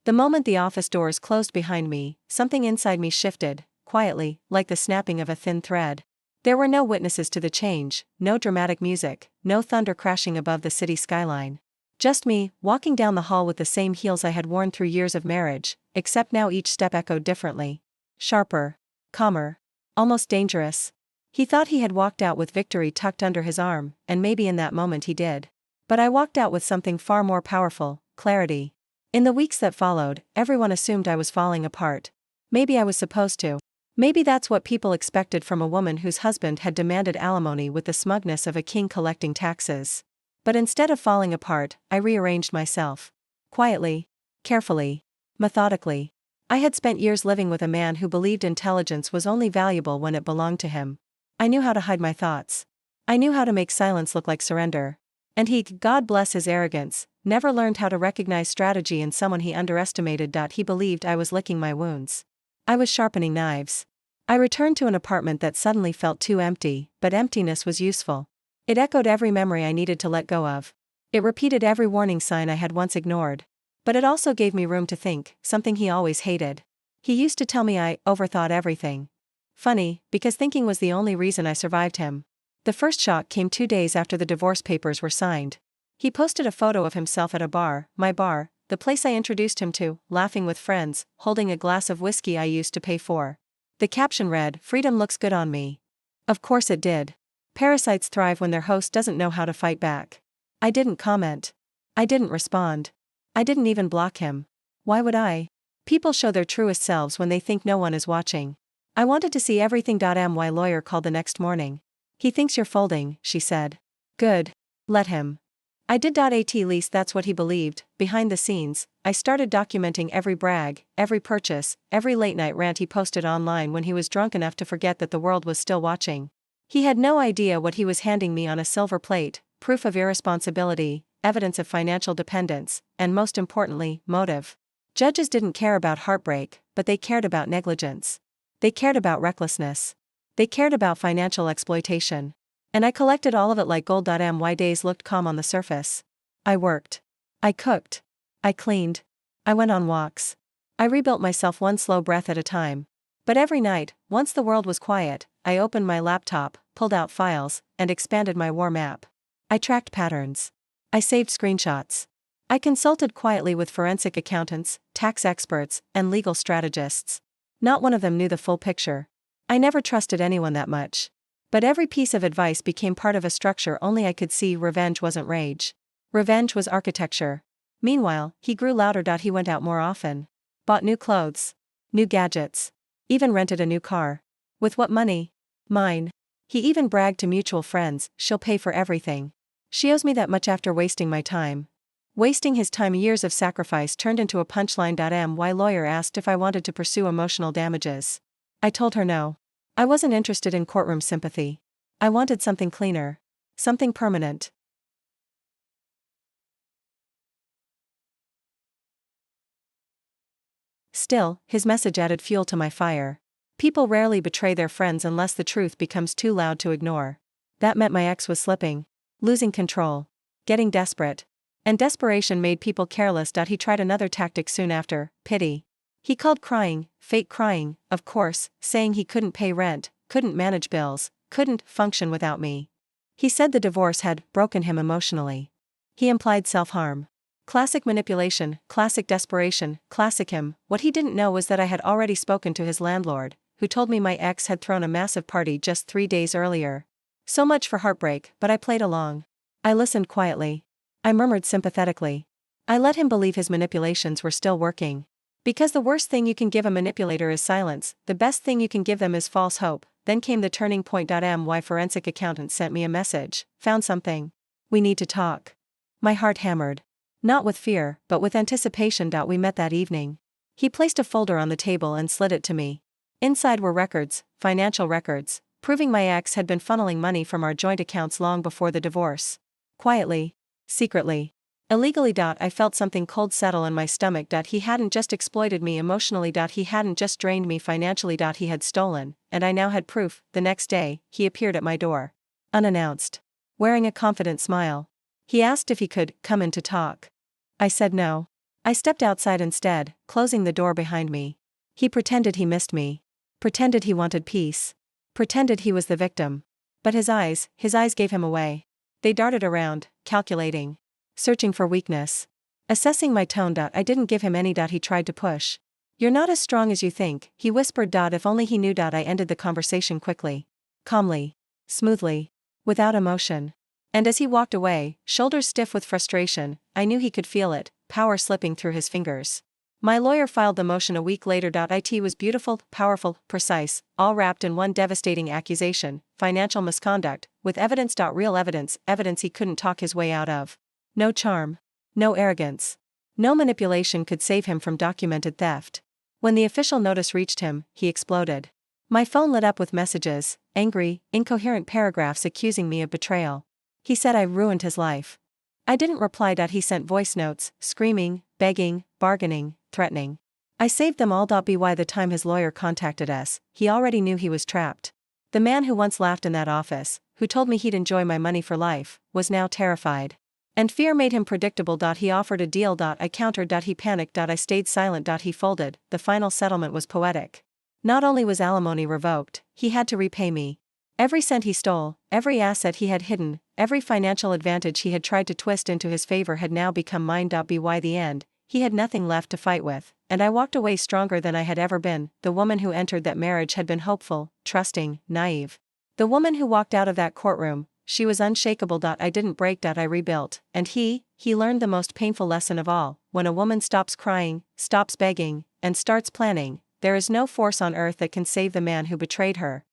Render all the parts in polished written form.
The moment the office doors closed behind me, something inside me shifted, quietly, like the snapping of a thin thread. There were no witnesses to the change, no dramatic music, no thunder crashing above the city skyline. Just me, walking down the hall with the same heels I had worn through years of marriage, except now each step echoed differently. Sharper. Calmer. Almost dangerous. He thought he had walked out with victory tucked under his arm, and maybe in that moment he did. But I walked out with something far more powerful: clarity. In the weeks that followed, everyone assumed I was falling apart. Maybe I was supposed to. Maybe that's what people expected from a woman whose husband had demanded alimony with the smugness of a king collecting taxes. But instead of falling apart, I rearranged myself. Quietly. Carefully. Methodically. I had spent years living with a man who believed intelligence was only valuable when it belonged to him. I knew how to hide my thoughts. I knew how to make silence look like surrender. And he, God bless his arrogance, never learned how to recognize strategy in someone he underestimated. He believed I was licking my wounds. I was sharpening knives. I returned to an apartment that suddenly felt too empty, but emptiness was useful. It echoed every memory I needed to let go of. It repeated every warning sign I had once ignored. But it also gave me room to think, something he always hated. He used to tell me I overthought everything. Funny, because thinking was the only reason I survived him. The first shock came 2 days after the divorce papers were signed. He posted a photo of himself at a bar, my bar, the place I introduced him to, laughing with friends, holding a glass of whiskey I used to pay for. The caption read, "Freedom looks good on me." Of course it did. Parasites thrive when their host doesn't know how to fight back. I didn't comment. I didn't respond. I didn't even block him. Why would I? People show their truest selves when they think no one is watching. I wanted to see everything. My lawyer called the next morning. "He thinks you're folding," she said. "Good. Let him." I did. At least that's what he believed. Behind the scenes, I started documenting every brag, every purchase, every late-night rant he posted online when he was drunk enough to forget that the world was still watching. He had no idea what he was handing me on a silver plate: proof of irresponsibility, evidence of financial dependence, and most importantly, motive. Judges didn't care about heartbreak, but they cared about negligence. They cared about recklessness. They cared about financial exploitation. And I collected all of it like gold. My days looked calm on the surface. I worked. I cooked. I cleaned. I went on walks. I rebuilt myself one slow breath at a time. But every night, once the world was quiet, I opened my laptop, pulled out files, and expanded my war map. I tracked patterns. I saved screenshots. I consulted quietly with forensic accountants, tax experts, and legal strategists. Not one of them knew the full picture. I never trusted anyone that much. But every piece of advice became part of a structure only I could see. Revenge wasn't rage. Revenge was architecture. Meanwhile, he grew louder. He went out more often. Bought new clothes. New gadgets. Even rented a new car. With what money? Mine. He even bragged to mutual friends, "She'll pay for everything. She owes me that much." After wasting my time. Wasting his time, years of sacrifice turned into a punchline. My lawyer asked if I wanted to pursue emotional damages. I told her no. I wasn't interested in courtroom sympathy. I wanted something cleaner. Something permanent. Still, his message added fuel to my fire. People rarely betray their friends unless the truth becomes too loud to ignore. That meant my ex was slipping. Losing control. Getting desperate. And desperation made people careless. He tried another tactic soon after: pity. He called crying, fake crying, of course, saying he couldn't pay rent, couldn't manage bills, couldn't function without me. He said the divorce had broken him emotionally. He implied self-harm. Classic manipulation, classic desperation, classic him. What he didn't know was that I had already spoken to his landlord, who told me my ex had thrown a massive party just 3 days earlier. So much for heartbreak, but I played along. I listened quietly. I murmured sympathetically. I let him believe his manipulations were still working. Because the worst thing you can give a manipulator is silence, the best thing you can give them is false hope. Then came the turning point. My forensic accountant sent me a message: "Found something. We need to talk." My heart hammered. Not with fear, but with anticipation. We met that evening. He placed a folder on the table and slid it to me. Inside were records, financial records, proving my ex had been funneling money from our joint accounts long before the divorce. Quietly. Secretly. Illegally. I felt something cold settle in my stomach. He hadn't just exploited me emotionally. He hadn't just drained me financially. He had stolen, and I now had proof. The next day, he appeared at my door. Unannounced. Wearing a confident smile. He asked if he could come in to talk. I said no. I stepped outside instead, closing the door behind me. He pretended he missed me. Pretended he wanted peace. Pretended he was the victim. But his eyes gave him away. They darted around, calculating. Searching for weakness. Assessing my tone. I didn't give him any. He tried to push. You're not as strong as you think, he whispered. If only he knew. I ended the conversation quickly. Calmly. Smoothly. Without emotion. And as he walked away, shoulders stiff with frustration, I knew he could feel it, power slipping through his fingers. My lawyer filed the motion a week later. It was beautiful, powerful, precise, all wrapped in one devastating accusation: financial misconduct, with evidence. Real evidence, evidence he couldn't talk his way out of. No charm. No arrogance. No manipulation could save him from documented theft. When the official notice reached him, he exploded. My phone lit up with messages, angry, incoherent paragraphs accusing me of betrayal. He said I ruined his life. I didn't reply. He sent voice notes, screaming, begging, bargaining, threatening. I saved them all. By the time his lawyer contacted us, he already knew he was trapped. The man who once laughed in that office, who told me he'd enjoy my money for life, was now terrified. And fear made him predictable. He offered a deal. I countered. He panicked. I stayed silent. He folded. The final settlement was poetic. Not only was alimony revoked, he had to repay me. Every cent he stole, every asset he had hidden, every financial advantage he had tried to twist into his favor had now become mine. By the end, he had nothing left to fight with, and I walked away stronger than I had ever been. The woman who entered that marriage had been hopeful, trusting, naive. The woman who walked out of that courtroom, she was unshakable. I didn't break. I rebuilt, and he learned the most painful lesson of all: when a woman stops crying, stops begging, and starts planning, there is no force on earth that can save the man who betrayed her.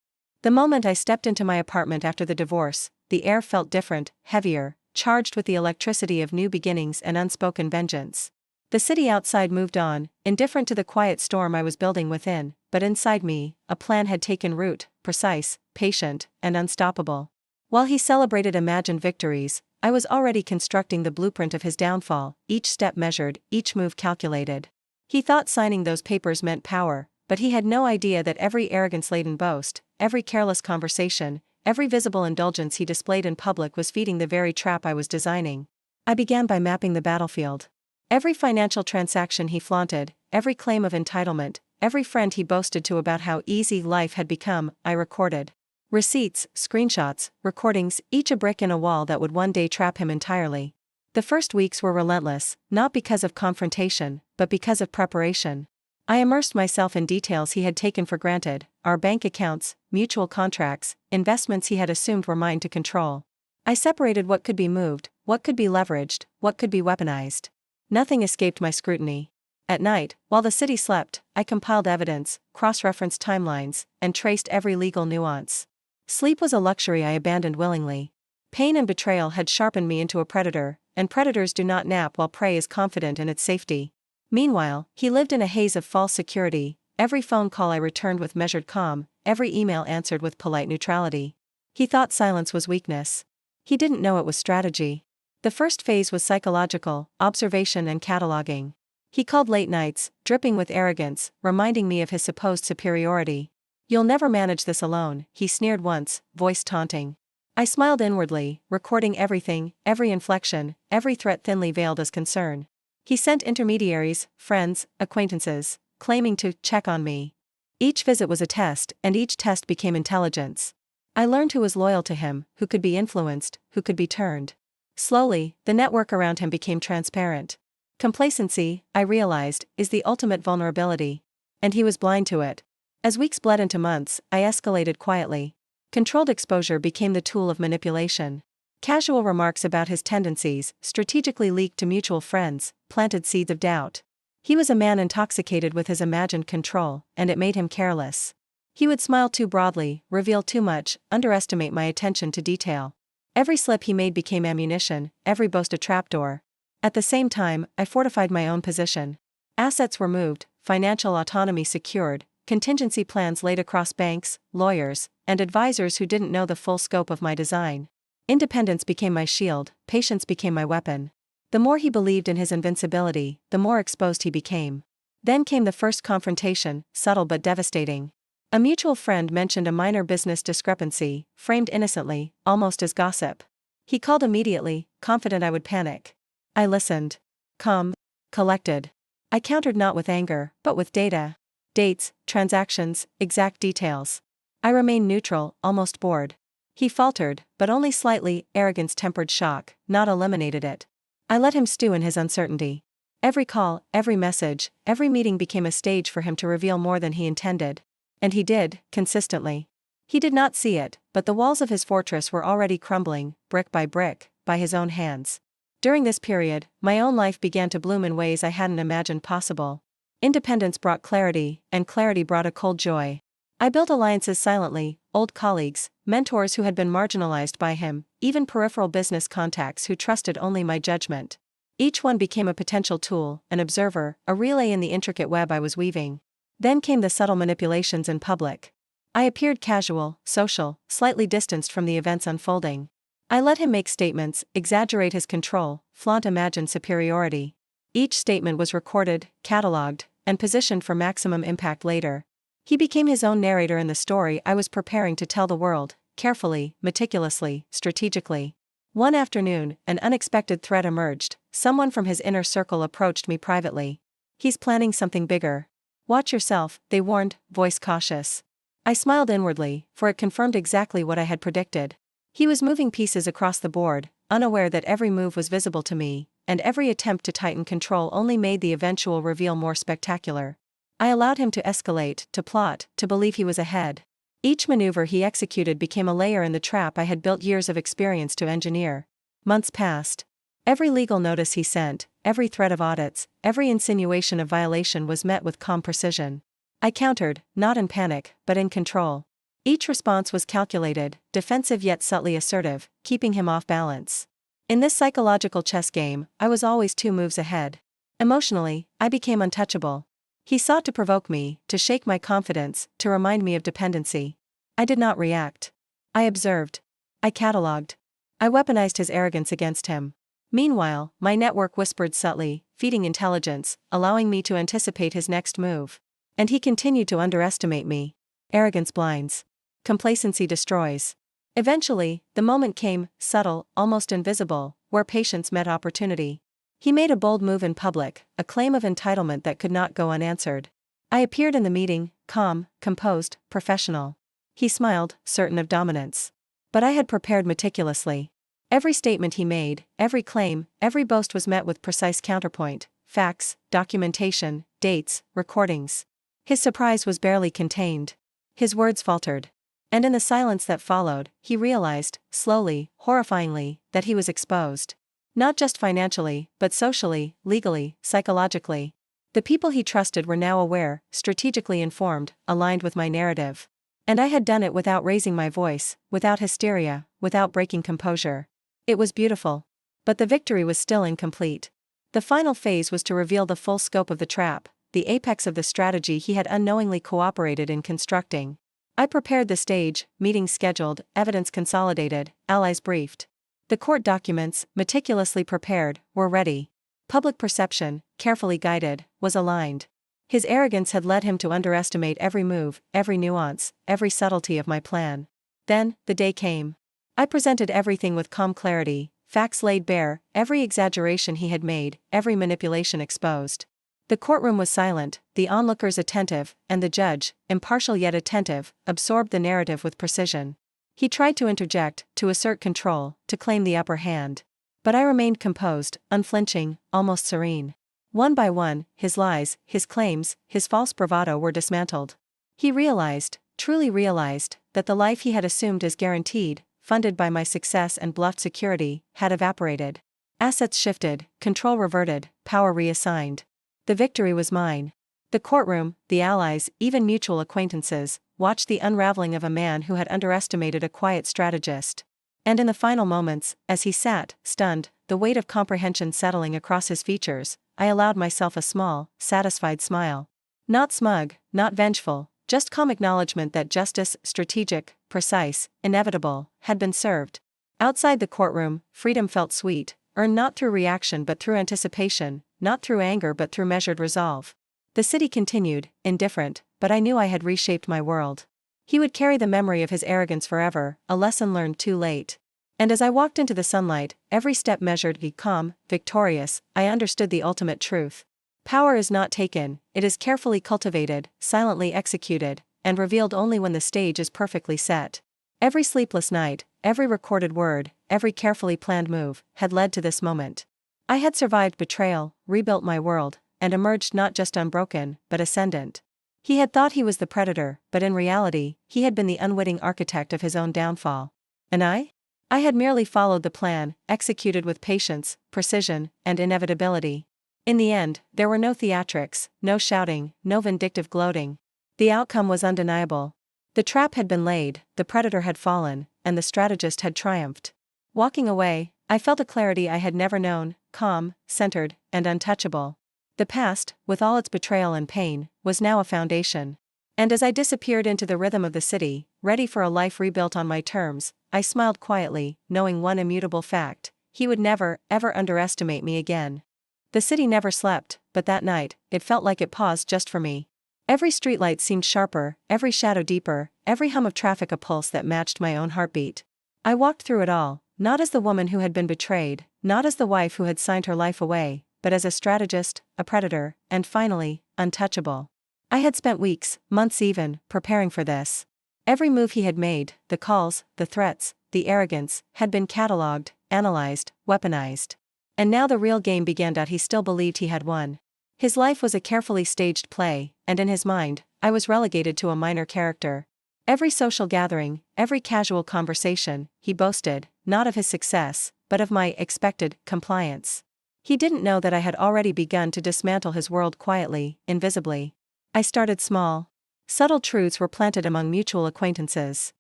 The moment I stepped into my apartment after the divorce, the air felt different, heavier, charged with the electricity of new beginnings and unspoken vengeance. The city outside moved on, indifferent to the quiet storm I was building within, but inside me, a plan had taken root, precise, patient, and unstoppable. While he celebrated imagined victories, I was already constructing the blueprint of his downfall, each step measured, each move calculated. He thought signing those papers meant power, but he had no idea that every arrogance-laden boast, every careless conversation, every visible indulgence he displayed in public was feeding the very trap I was designing. I began by mapping the battlefield. Every financial transaction he flaunted, every claim of entitlement, every friend he boasted to about how easy life had become, I recorded. Receipts, screenshots, recordings, each a brick in a wall that would one day trap him entirely. The first weeks were relentless, not because of confrontation, but because of preparation. I immersed myself in details he had taken for granted: our bank accounts, mutual contracts, investments he had assumed were mine to control. I separated what could be moved, what could be leveraged, what could be weaponized. Nothing escaped my scrutiny. At night, while the city slept, I compiled evidence, cross-referenced timelines, and traced every legal nuance. Sleep was a luxury I abandoned willingly. Pain and betrayal had sharpened me into a predator, and predators do not nap while prey is confident in its safety. Meanwhile, he lived in a haze of false security. Every phone call I returned with measured calm, every email answered with polite neutrality. He thought silence was weakness. He didn't know it was strategy. The first phase was psychological, observation and cataloging. He called late nights, dripping with arrogance, reminding me of his supposed superiority. "You'll never manage this alone," he sneered once, voice taunting. I smiled inwardly, recording everything, every inflection, every threat thinly veiled as concern. He sent intermediaries, friends, acquaintances, claiming to check on me. Each visit was a test, and each test became intelligence. I learned who was loyal to him, who could be influenced, who could be turned. Slowly, the network around him became transparent. Complacency, I realized, is the ultimate vulnerability. And he was blind to it. As weeks bled into months, I escalated quietly. Controlled exposure became the tool of manipulation. Casual remarks about his tendencies, strategically leaked to mutual friends, planted seeds of doubt. He was a man intoxicated with his imagined control, and it made him careless. He would smile too broadly, reveal too much, underestimate my attention to detail. Every slip he made became ammunition, every boast a trapdoor. At the same time, I fortified my own position. Assets were moved, financial autonomy secured, contingency plans laid across banks, lawyers, and advisors who didn't know the full scope of my design. Independence became my shield, patience became my weapon. The more he believed in his invincibility, the more exposed he became. Then came the first confrontation, subtle but devastating. A mutual friend mentioned a minor business discrepancy, framed innocently, almost as gossip. He called immediately, confident I would panic. I listened. Calm. collected. I countered not with anger, but with data. Dates, transactions, exact details. I remained neutral, almost bored. He faltered, but only slightly. Arrogance tempered shock, not eliminated it. I let him stew in his uncertainty. Every call, every message, every meeting became a stage for him to reveal more than he intended. And he did, consistently. He did not see it, but the walls of his fortress were already crumbling, brick, by his own hands. During this period, my own life began to bloom in ways I hadn't imagined possible. Independence brought clarity, and clarity brought a cold joy. I built alliances silently, old colleagues, mentors who had been marginalized by him, even peripheral business contacts who trusted only my judgment. Each one became a potential tool, an observer, a relay in the intricate web I was weaving. Then came the subtle manipulations in public. I appeared casual, social, slightly distanced from the events unfolding. I let him make statements, exaggerate his control, flaunt imagined superiority. Each statement was recorded, catalogued, and positioned for maximum impact later. He became his own narrator in the story I was preparing to tell the world, carefully, meticulously, strategically. One afternoon, an unexpected threat emerged. Someone from his inner circle approached me privately. "He's planning something bigger. Watch yourself," they warned, voice cautious. I smiled inwardly, for it confirmed exactly what I had predicted. He was moving pieces across the board, unaware that every move was visible to me, and every attempt to tighten control only made the eventual reveal more spectacular. I allowed him to escalate, to plot, to believe he was ahead. Each maneuver he executed became a layer in the trap I had built years of experience to engineer. Months passed. Every legal notice he sent, every threat of audits, every insinuation of violation was met with calm precision. I countered, not in panic, but in control. Each response was calculated, defensive yet subtly assertive, keeping him off balance. In this psychological chess game, I was always 2 moves ahead. Emotionally, I became untouchable. He sought to provoke me, to shake my confidence, to remind me of dependency. I did not react. I observed. I catalogued. I weaponized his arrogance against him. Meanwhile, my network whispered subtly, feeding intelligence, allowing me to anticipate his next move. And he continued to underestimate me. Arrogance blinds. Complacency destroys. Eventually, the moment came, subtle, almost invisible, where patience met opportunity. He made a bold move in public, a claim of entitlement that could not go unanswered. I appeared in the meeting, calm, composed, professional. He smiled, certain of dominance. But I had prepared meticulously. Every statement he made, every claim, every boast was met with precise counterpoint, facts, documentation, dates, recordings. His surprise was barely contained. His words faltered. And in the silence that followed, he realized, slowly, horrifyingly, that he was exposed. Not just financially, but socially, legally, psychologically. The people he trusted were now aware, strategically informed, aligned with my narrative. And I had done it without raising my voice, without hysteria, without breaking composure. It was beautiful. But the victory was still incomplete. The final phase was to reveal the full scope of the trap, the apex of the strategy he had unknowingly cooperated in constructing. I prepared the stage, meetings scheduled, evidence consolidated, allies briefed. The court documents, meticulously prepared, were ready. Public perception, carefully guided, was aligned. His arrogance had led him to underestimate every move, every nuance, every subtlety of my plan. Then, the day came. I presented everything with calm clarity, facts laid bare, every exaggeration he had made, every manipulation exposed. The courtroom was silent, the onlookers attentive, and the judge, impartial yet attentive, absorbed the narrative with precision. He tried to interject, to assert control, to claim the upper hand. But I remained composed, unflinching, almost serene. One by one, his lies, his claims, his false bravado were dismantled. He realized, truly realized, that the life he had assumed as guaranteed, funded by my success and bluffed security, had evaporated. Assets shifted, control reverted, power reassigned. The victory was mine. The courtroom, the allies, even mutual acquaintances, watched the unraveling of a man who had underestimated a quiet strategist. And in the final moments, as he sat, stunned, the weight of comprehension settling across his features, I allowed myself a small, satisfied smile. Not smug, not vengeful, just calm acknowledgement that justice, strategic, precise, inevitable, had been served. Outside the courtroom, freedom felt sweet, earned not through reaction but through anticipation, not through anger but through measured resolve. The city continued, indifferent, but I knew I had reshaped my world. He would carry the memory of his arrogance forever, a lesson learned too late. And as I walked into the sunlight, every step measured, calm, victorious, I understood the ultimate truth. Power is not taken, it is carefully cultivated, silently executed, and revealed only when the stage is perfectly set. Every sleepless night, every recorded word, every carefully planned move, had led to this moment. I had survived betrayal, rebuilt my world, and emerged not just unbroken, but ascendant. He had thought he was the predator, but in reality, he had been the unwitting architect of his own downfall. And I? I had merely followed the plan, executed with patience, precision, and inevitability. In the end, there were no theatrics, no shouting, no vindictive gloating. The outcome was undeniable. The trap had been laid, the predator had fallen, and the strategist had triumphed. Walking away, I felt a clarity I had never known, calm, centered, and untouchable. The past, with all its betrayal and pain, was now a foundation. And as I disappeared into the rhythm of the city, ready for a life rebuilt on my terms, I smiled quietly, knowing one immutable fact: he would never, ever underestimate me again. The city never slept, but that night, it felt like it paused just for me. Every streetlight seemed sharper, every shadow deeper, every hum of traffic a pulse that matched my own heartbeat. I walked through it all, not as the woman who had been betrayed, not as the wife who had signed her life away, but as a strategist, a predator, and finally, untouchable. I had spent weeks, months even, preparing for this. Every move he had made, the calls, the threats, the arrogance, had been catalogued, analyzed, weaponized. And now the real game began. He still believed he had won. His life was a carefully staged play, and in his mind, I was relegated to a minor character. Every social gathering, every casual conversation, he boasted, not of his success, but of my expected compliance. He didn't know that I had already begun to dismantle his world quietly, invisibly. I started small. Subtle truths were planted among mutual acquaintances.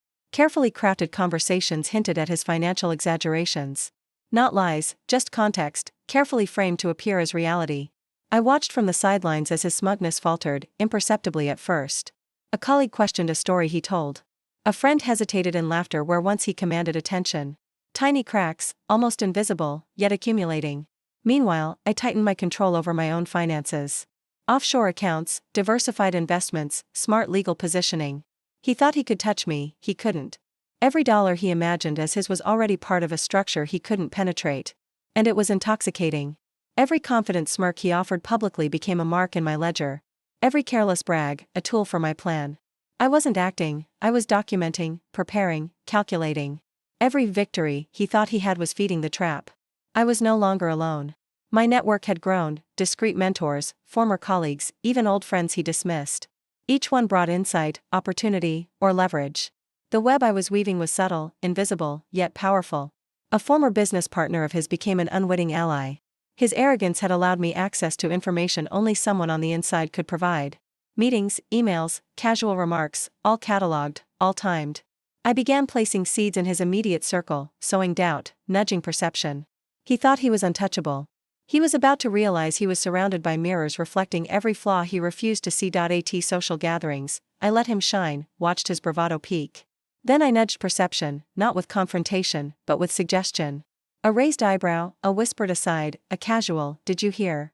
Carefully crafted conversations hinted at his financial exaggerations. Not lies, just context, carefully framed to appear as reality. I watched from the sidelines as his smugness faltered, imperceptibly at first. A colleague questioned a story he told. A friend hesitated in laughter where once he commanded attention. Tiny cracks, almost invisible, yet accumulating. Meanwhile, I tightened my control over my own finances. Offshore accounts, diversified investments, smart legal positioning. He thought he could touch me, he couldn't. Every dollar he imagined as his was already part of a structure he couldn't penetrate. And it was intoxicating. Every confident smirk he offered publicly became a mark in my ledger. Every careless brag, a tool for my plan. I wasn't acting, I was documenting, preparing, calculating. Every victory he thought he had was feeding the trap. I was no longer alone. My network had grown, discreet mentors, former colleagues, even old friends he dismissed. Each one brought insight, opportunity, or leverage. The web I was weaving was subtle, invisible, yet powerful. A former business partner of his became an unwitting ally. His arrogance had allowed me access to information only someone on the inside could provide. Meetings, emails, casual remarks, all catalogued, all timed. I began placing seeds in his immediate circle, sowing doubt, nudging perception. He thought he was untouchable. He was about to realize he was surrounded by mirrors reflecting every flaw he refused to see. At social gatherings, I let him shine, watched his bravado peak. Then I nudged perception, not with confrontation, but with suggestion. A raised eyebrow, a whispered aside, a casual, "Did you hear?"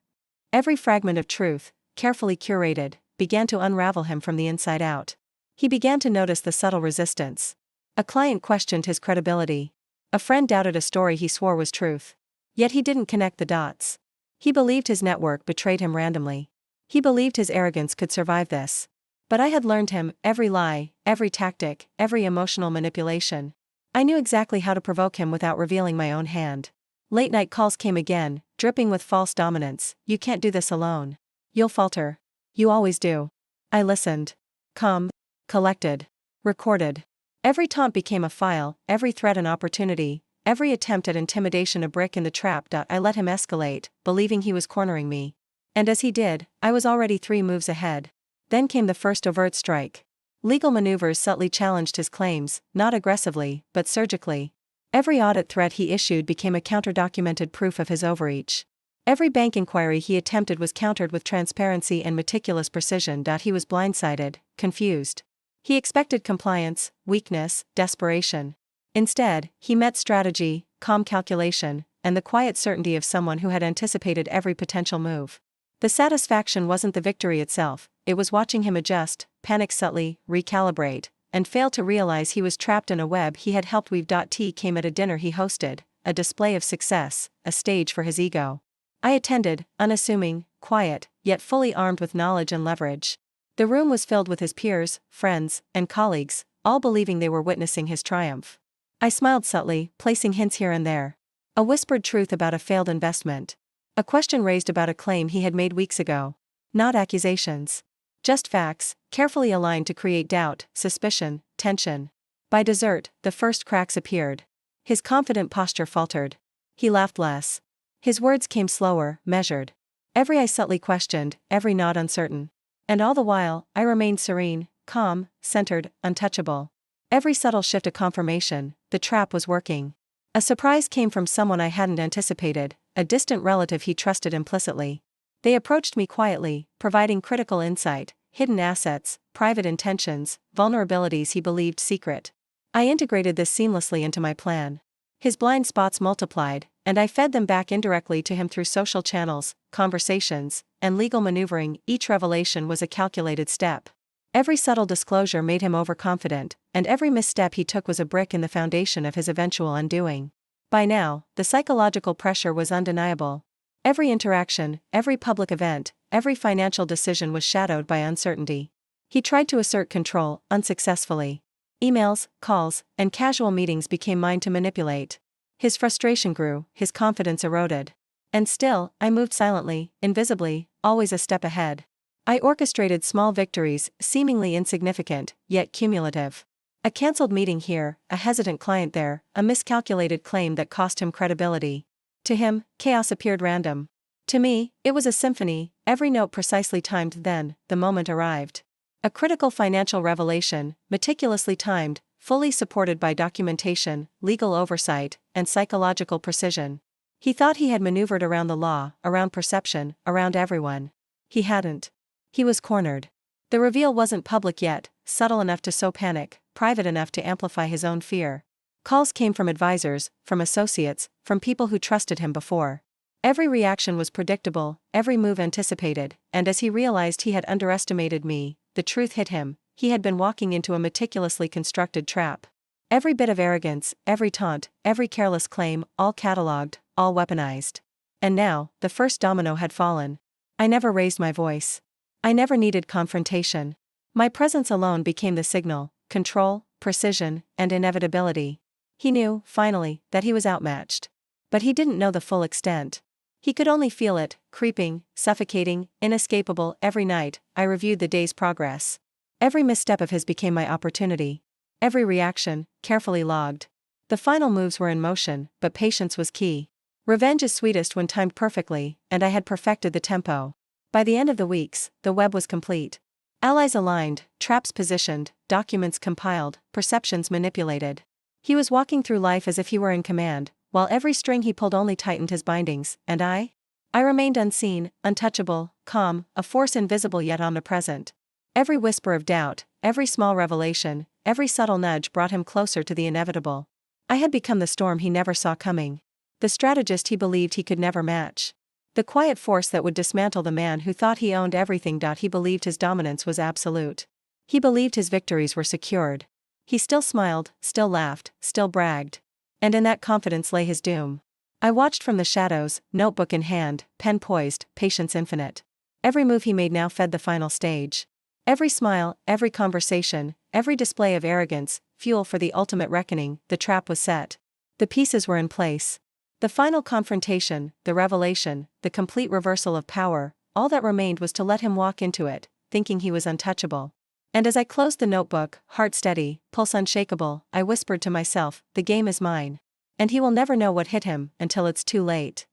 Every fragment of truth, carefully curated, began to unravel him from the inside out. He began to notice the subtle resistance. A client questioned his credibility. A friend doubted a story he swore was truth. Yet he didn't connect the dots. He believed his network betrayed him randomly. He believed his arrogance could survive this. But I had learned him, every lie, every tactic, every emotional manipulation. I knew exactly how to provoke him without revealing my own hand. Late-night calls came again, dripping with false dominance. "You can't do this alone. You'll falter. You always do." I listened. Calm. Collected. Recorded. Every taunt became a file, every threat an opportunity, every attempt at intimidation a brick in the trap. I let him escalate, believing he was cornering me. And as he did, I was already 3 moves ahead. Then came the first overt strike. Legal maneuvers subtly challenged his claims, not aggressively, but surgically. Every audit threat he issued became a counter-documented proof of his overreach. Every bank inquiry he attempted was countered with transparency and meticulous precision. He was blindsided, confused. He expected compliance, weakness, desperation. Instead, he met strategy, calm calculation, and the quiet certainty of someone who had anticipated every potential move. The satisfaction wasn't the victory itself, it was watching him adjust, panic subtly, recalibrate, and failed to realize he was trapped in a web he had helped weave. T came at a dinner he hosted, a display of success, a stage for his ego. I attended, unassuming, quiet, yet fully armed with knowledge and leverage. The room was filled with his peers, friends, and colleagues, all believing they were witnessing his triumph. I smiled subtly, placing hints here and there. A whispered truth about a failed investment. A question raised about a claim he had made weeks ago. Not accusations. Just facts, carefully aligned to create doubt, suspicion, tension. By dessert, the first cracks appeared. His confident posture faltered. He laughed less. His words came slower, measured. Every eye subtly questioned, every nod uncertain. And all the while, I remained serene, calm, centered, untouchable. Every subtle shift a confirmation, the trap was working. A surprise came from someone I hadn't anticipated, a distant relative he trusted implicitly. They approached me quietly, providing critical insight, hidden assets, private intentions, vulnerabilities he believed secret. I integrated this seamlessly into my plan. His blind spots multiplied, and I fed them back indirectly to him through social channels, conversations, and legal maneuvering. Each revelation was a calculated step. Every subtle disclosure made him overconfident, and every misstep he took was a brick in the foundation of his eventual undoing. By now, the psychological pressure was undeniable. Every interaction, every public event, every financial decision was shadowed by uncertainty. He tried to assert control, unsuccessfully. Emails, calls, and casual meetings became mine to manipulate. His frustration grew, his confidence eroded. And still, I moved silently, invisibly, always a step ahead. I orchestrated small victories, seemingly insignificant, yet cumulative. A cancelled meeting here, a hesitant client there, a miscalculated claim that cost him credibility. To him, chaos appeared random. To me, it was a symphony, every note precisely timed. Then, the moment arrived. A critical financial revelation, meticulously timed, fully supported by documentation, legal oversight, and psychological precision. He thought he had maneuvered around the law, around perception, around everyone. He hadn't. He was cornered. The reveal wasn't public yet, subtle enough to sow panic, private enough to amplify his own fear. Calls came from advisors, from associates, from people who trusted him before. Every reaction was predictable, every move anticipated, and as he realized he had underestimated me, the truth hit him: he had been walking into a meticulously constructed trap. Every bit of arrogance, every taunt, every careless claim, all catalogued, all weaponized. And now, the first domino had fallen. I never raised my voice. I never needed confrontation. My presence alone became the signal: control, precision, and inevitability. He knew, finally, that he was outmatched. But he didn't know the full extent. He could only feel it, creeping, suffocating, inescapable. Every night, I reviewed the day's progress. Every misstep of his became my opportunity. Every reaction, carefully logged. The final moves were in motion, but patience was key. Revenge is sweetest when timed perfectly, and I had perfected the tempo. By the end of the weeks, the web was complete. Allies aligned, traps positioned, documents compiled, perceptions manipulated. He was walking through life as if he were in command, while every string he pulled only tightened his bindings, and I remained unseen, untouchable, calm, a force invisible yet omnipresent. Every whisper of doubt, every small revelation, every subtle nudge brought him closer to the inevitable. I had become the storm he never saw coming. The strategist he believed he could never match. The quiet force that would dismantle the man who thought he owned everything. He believed his dominance was absolute. He believed his victories were secured. He still smiled, still laughed, still bragged. And in that confidence lay his doom. I watched from the shadows, notebook in hand, pen poised, patience infinite. Every move he made now fed the final stage. Every smile, every conversation, every display of arrogance, fuel for the ultimate reckoning. The trap was set. The pieces were in place. The final confrontation, the revelation, the complete reversal of power, all that remained was to let him walk into it, thinking he was untouchable. And as I closed the notebook, heart steady, pulse unshakable, I whispered to myself, the game is mine. And he will never know what hit him until it's too late.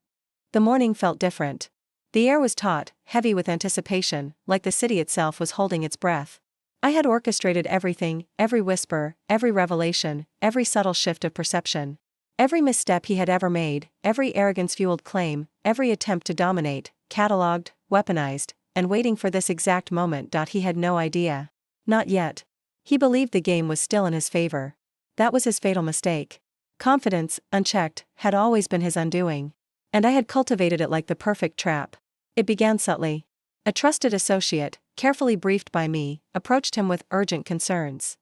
The morning felt different. The air was taut, heavy with anticipation, like the city itself was holding its breath. I had orchestrated everything, every whisper, every revelation, every subtle shift of perception. Every misstep he had ever made, every arrogance-fueled claim, every attempt to dominate, catalogued, weaponized, and waiting for this exact moment. He had no idea. Not yet. He believed the game was still in his favor. That was his fatal mistake. Confidence, unchecked, had always been his undoing. And I had cultivated it like the perfect trap. It began subtly. A trusted associate, carefully briefed by me, approached him with urgent concerns.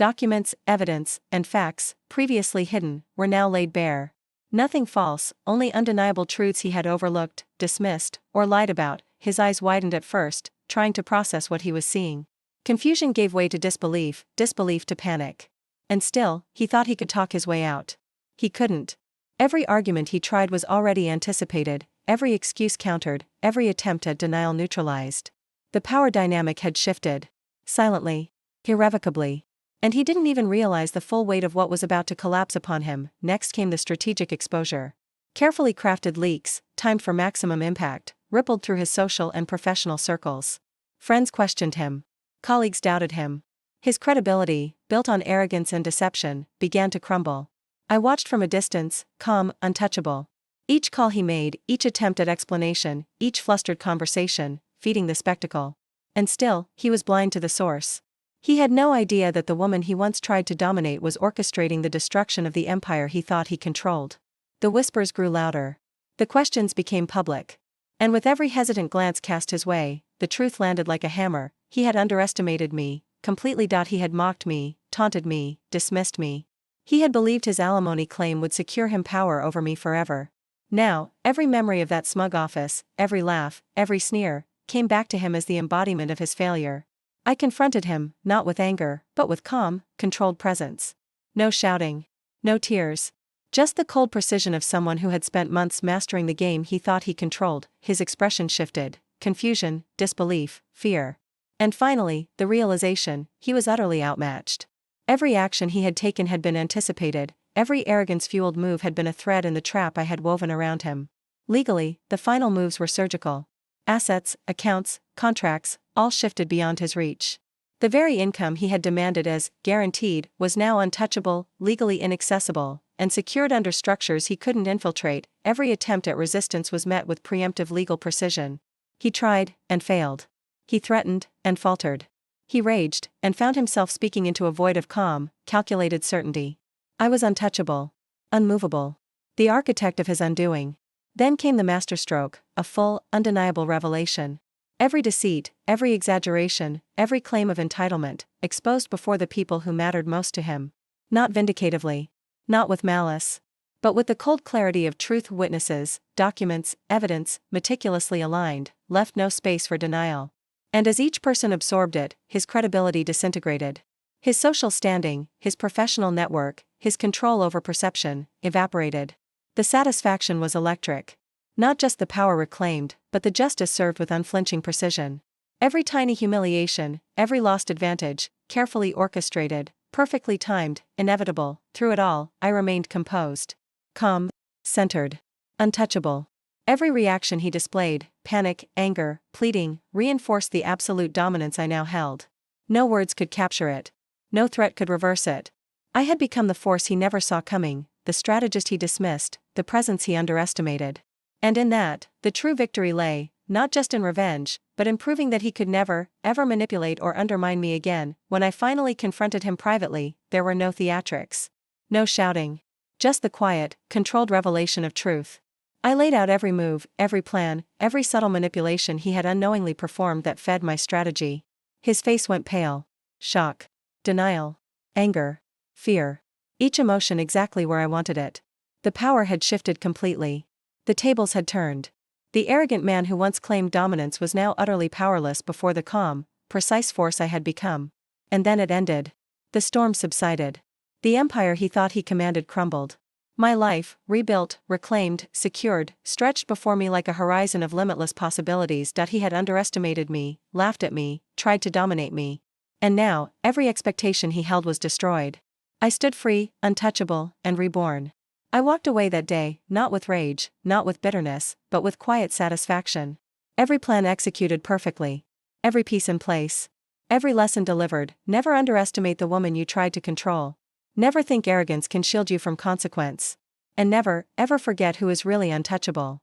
Documents, evidence, and facts, previously hidden, were now laid bare. Nothing false, only undeniable truths he had overlooked, dismissed, or lied about. His eyes widened at first, trying to process what he was seeing. Confusion gave way to disbelief, disbelief to panic. And still, he thought he could talk his way out. He couldn't. Every argument he tried was already anticipated, every excuse countered, every attempt at denial neutralized. The power dynamic had shifted. Silently. Irrevocably. And he didn't even realize the full weight of what was about to collapse upon him. Next came the strategic exposure. Carefully crafted leaks, timed for maximum impact, rippled through his social and professional circles. Friends questioned him. Colleagues doubted him. His credibility, built on arrogance and deception, began to crumble. I watched from a distance, calm, untouchable. Each call he made, each attempt at explanation, each flustered conversation, feeding the spectacle. And still, he was blind to the source. He had no idea that the woman he once tried to dominate was orchestrating the destruction of the empire he thought he controlled. The whispers grew louder. The questions became public. And with every hesitant glance cast his way, the truth landed like a hammer. He had underestimated me, completely. He had mocked me, taunted me, dismissed me. He had believed his alimony claim would secure him power over me forever. Now, every memory of that smug office, every laugh, every sneer, came back to him as the embodiment of his failure. I confronted him, not with anger, but with calm, controlled presence. No shouting. No tears. Just the cold precision of someone who had spent months mastering the game he thought he controlled. His expression shifted. Confusion, disbelief, fear. And finally, the realization, he was utterly outmatched. Every action he had taken had been anticipated, every arrogance-fueled move had been a thread in the trap I had woven around him. Legally, the final moves were surgical. Assets, accounts, contracts, all shifted beyond his reach. The very income he had demanded as guaranteed was now untouchable, legally inaccessible, and secured under structures he couldn't infiltrate. Every attempt at resistance was met with preemptive legal precision. He tried, and failed. He threatened, and faltered. He raged, and found himself speaking into a void of calm, calculated certainty. I was untouchable. Unmovable. The architect of his undoing. Then came the masterstroke, a full, undeniable revelation. Every deceit, every exaggeration, every claim of entitlement, exposed before the people who mattered most to him. Not vindicatively. Not with malice. But with the cold clarity of truth. Witnesses, documents, evidence, meticulously aligned, left no space for denial. And as each person absorbed it, his credibility disintegrated. His social standing, his professional network, his control over perception, evaporated. The satisfaction was electric. Not just the power reclaimed, but the justice served with unflinching precision. Every tiny humiliation, every lost advantage, carefully orchestrated, perfectly timed, inevitable. Through it all, I remained composed. Calm. Centered. Untouchable. Every reaction he displayed, panic, anger, pleading, reinforced the absolute dominance I now held. No words could capture it. No threat could reverse it. I had become the force he never saw coming, the strategist he dismissed, the presence he underestimated. And in that, the true victory lay, not just in revenge, but in proving that he could never, ever manipulate or undermine me again. When I finally confronted him privately, there were no theatrics. No shouting. Just the quiet, controlled revelation of truth. I laid out every move, every plan, every subtle manipulation he had unknowingly performed that fed my strategy. His face went pale. Shock. Denial. Anger. Fear. Each emotion exactly where I wanted it. The power had shifted completely. The tables had turned. The arrogant man who once claimed dominance was now utterly powerless before the calm, precise force I had become. And then it ended. The storm subsided. The empire he thought he commanded crumbled. My life, rebuilt, reclaimed, secured, stretched before me like a horizon of limitless possibilities. He had underestimated me, laughed at me, tried to dominate me. And now, every expectation he held was destroyed. I stood free, untouchable, and reborn. I walked away that day, not with rage, not with bitterness, but with quiet satisfaction. Every plan executed perfectly. Every piece in place. Every lesson delivered. Never underestimate the woman you tried to control. Never think arrogance can shield you from consequence. And never, ever forget who is really untouchable.